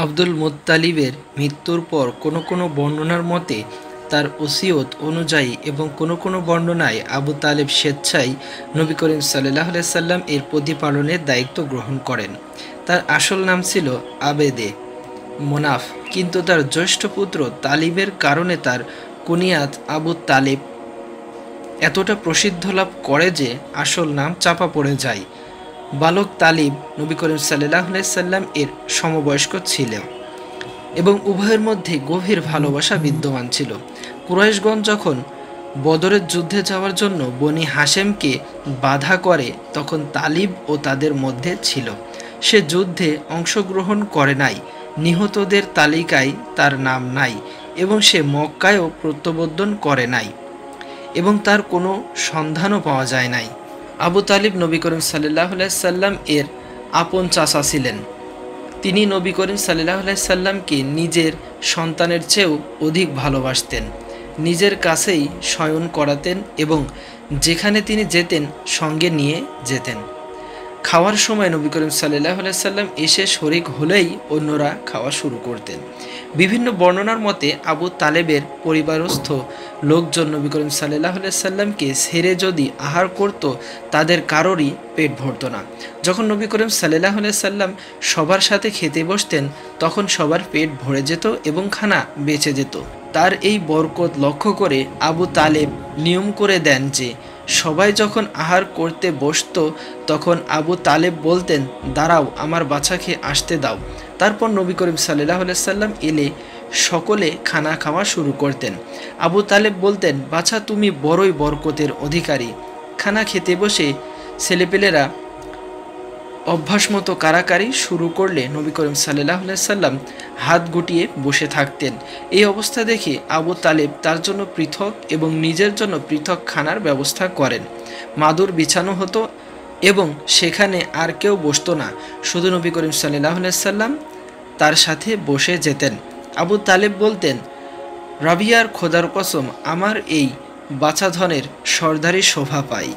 আব্দুল মুত্তালিবের মৃত্যুর পর কোনো কোনো বর্ণনার মতে তার ওসিয়ত অনুযায়ী এবং কোনো কোনো বর্ণনায় আবু তালেব স্বেচ্ছায় নবী করিম সাল্লাল্লাহু আলাইহি সাল্লাম এর প্রতিপালনের দায়িত্ব গ্রহণ করেন। তার আসল নাম ছিল আবেদে মোনাফ, কিন্তু তার জ্যেষ্ঠ পুত্র তালিবের কারণে তার কুনিয়াত আবু তালেব এতটা প্রসিদ্ধ লাভ করে যে আসল নাম চাপা পড়ে যায়। বালক তালিব নবী করিম সাল্লাল্লাহু আলাইহি সাল্লাম এর সমবয়স্ক ছিল এবং উভয়ের মধ্যে গভীর ভালোবাসা বিদ্যমান ছিল। কুরাইশগণ যখন বদরের যুদ্ধে যাওয়ার জন্য বনি হাশেমকে বাধা করে, তখন তালিব ও তাদের মধ্যে ছিল। সে যুদ্ধে অংশগ্রহণ করে নাই, নিহতদের তালিকায় তার নাম নাই এবং সে মক্কায়ও প্রত্যাবর্তন করে নাই এবং তার কোনো সন্ধানও পাওয়া যায় নাই। আবু তালিব নবী করিম সাল্লাল্লাহু আলাইহি সাল্লাম এর আপন চাচা ছিলেন। তিনি নবী করিম সাল্লাল্লাহু আলাইহি সাল্লামকে নিজের সন্তানের চেয়েও অধিক ভালোবাসতেন, নিজের কাছেই শয়ন করাতেন এবং যেখানে তিনি যেতেন সঙ্গে নিয়ে যেতেন। খাওয়ার সময় নবী করিম সাল্লাল্লাহু আলাইহি সাল্লাম এসে শরিক হলেই অন্যরা খাওয়া শুরু করতেন। বিভিন্ন বর্ণনার মতে আবু তালেবের পরিবারস্থ লোকজন নবী করিম সাল্লাল্লাহু আলাইহি সাল্লামকে ছেড়ে যদি আহার করত, তাদের কারোরই পেট ভরত না। যখন নবী করিম সাল্লাল্লাহু আলাইহি সাল্লাম সবার সাথে খেতে বসতেন, তখন সবার পেট ভরে যেত এবং খানা বেঁচে যেত। তার এই বরকত লক্ষ্য করে আবু তালেব নিয়ম করে দেন যে সবাই যখন আহার করতে বসত, তখন আবু তালেব বলতেন, দাঁড়াও, আমার বাছাকে আসতে দাও। তারপর নবী করিম সাল্লাল্লাহু আলাইহি সাল্লাম এলে সকলে খানা খাওয়া শুরু করতেন। আবু তালেব বলতেন, বাছা, তুমি বড়ই বরকতের অধিকারী। খানা খেতে বসে ছেলেপেলেরা অভ্যাসমতো কারাকারি শুরু করলে নবী করিম সাল্লাল্লাহু আলাইহি সাল্লাম হাত গুটিয়ে বসে থাকতেন। এই অবস্থা দেখে আবু তালেব তার জন্য পৃথক এবং নিজের জন্য পৃথক খানার ব্যবস্থা করেন। মাদুর বিছানো হতো এবং সেখানে আর কেউ বসতো না, শুধু নবী করিম সাল্লাল্লাহু আলাইহি সাল্লাম তার সাথে বসে যেতেন। আবু তালেব বলতেন, রাবিয়ার খোদার কসম, আমার এই বাছাধনের সর্দারি শোভা পাই।